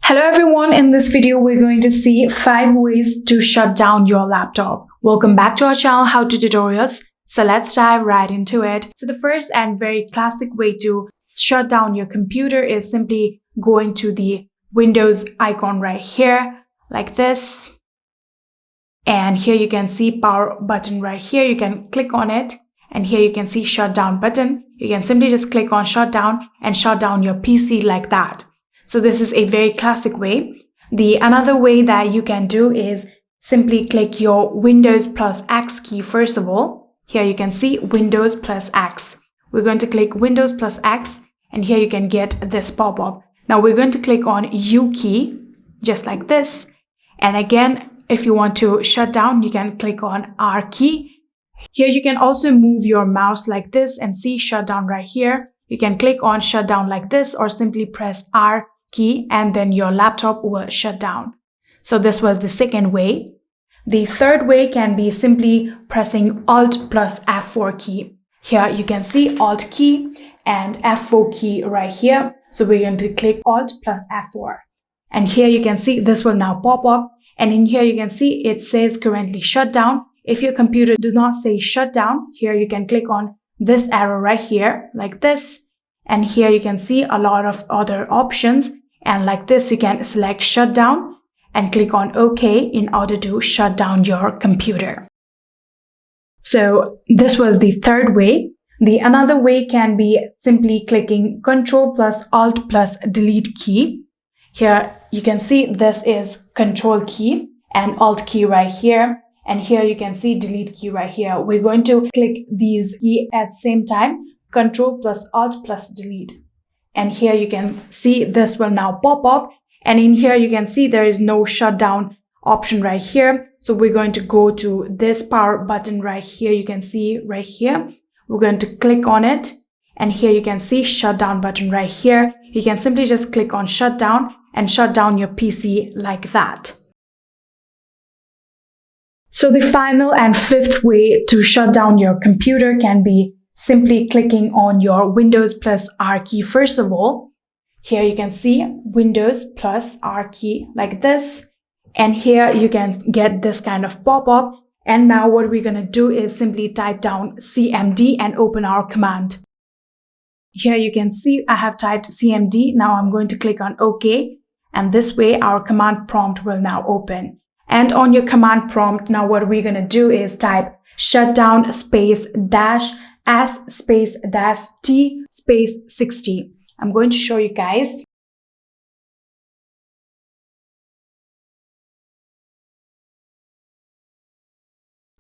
Hello everyone, in this video we're going to see 5 ways to shut down your laptop. Welcome back to our channel How To Tutorials. So let's dive right into it. So the first and very classic way to shut down your computer is simply going to the Windows icon right here like this. And here you can see power button right here. You can click on it and here you can see shutdown button. You can simply just click on shutdown and shut down your PC like that. So this is a very classic way. The another way that you can do is simply click your Windows plus X key first of all. Here you can see Windows plus X. We're going to click Windows plus X and here you can get this pop-up. Now we're going to click on U key just like this. And again, if you want to shut down, you can click on R key. Here you can also move your mouse like this and see shutdown right here. You can click on shutdown like this or simply press R key and then your laptop will shut down. So this was the second way. The third way can be simply pressing Alt plus F4 key. Here you can see Alt key and F4 key right here. So we're going to click Alt plus F4. And here you can see this will now pop up. And in here you can see it says currently shut down. If your computer does not say shut down, here you can click on this arrow right here like this. And here you can see a lot of other options. And like this, you can select shutdown and click on OK in order to shut down your computer. So this was the third way. The another way can be simply clicking Ctrl plus Alt plus Delete key. Here you can see this is Control key and Alt key right here. And here you can see Delete key right here. We're going to click these keys at the same time. Ctrl plus Alt plus Delete. And here you can see this will now pop up. And in here you can see there is no shutdown option right here. So we're going to go to this power button right here. You can see right here. We're going to click on it. And here you can see shutdown button right here. You can simply just click on shutdown and shut down your PC like that. So the final and fifth way to shut down your computer can be simply clicking on your Windows plus R key first of all. Here you can see Windows plus R key like this. And here you can get this kind of pop-up. And now what we're going to do is simply type down CMD and open our command. Here you can see I have typed CMD. Now I'm going to click on OK. And this way our command prompt will now open. And on your command prompt, now what we're going to do is type shutdown space dash S space dash T space 60. I'm going to show you guys.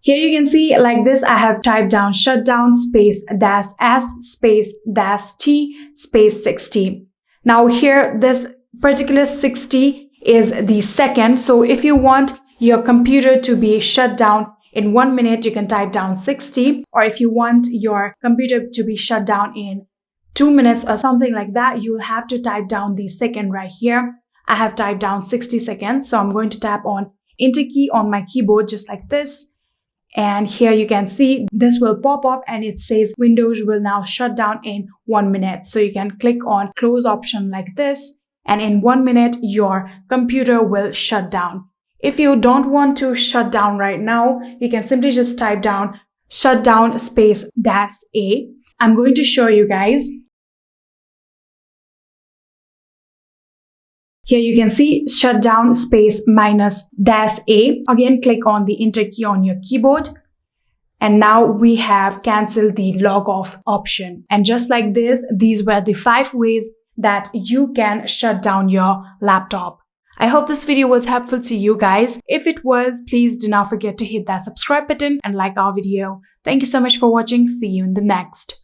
Here you can see like this, I have typed down shutdown space dash S space dash T space 60. Now here, this particular 60 is the second. So if you want your computer to be shut down in 1 minute, you can type down 60. Or if you want your computer to be shut down in 2 minutes or something like that, you'll have to type down the second right here. I have typed down 60 seconds. So I'm going to tap on Enter key on my keyboard just like this. And here you can see this will pop up and it says Windows will now shut down in 1 minute. So you can click on close option like this. And in 1 minute, your computer will shut down. If you don't want to shut down right now, you can simply just type down shutdown space dash A. I'm going to show you guys. Here you can see shutdown space minus dash A. Again, click on the Enter key on your keyboard. And now we have canceled the log off option. And just like this, these were the 5 ways that you can shut down your laptop. I hope this video was helpful to you guys. If it was, please do not forget to hit that subscribe button and like our video. Thank you so much for watching. See you in the next.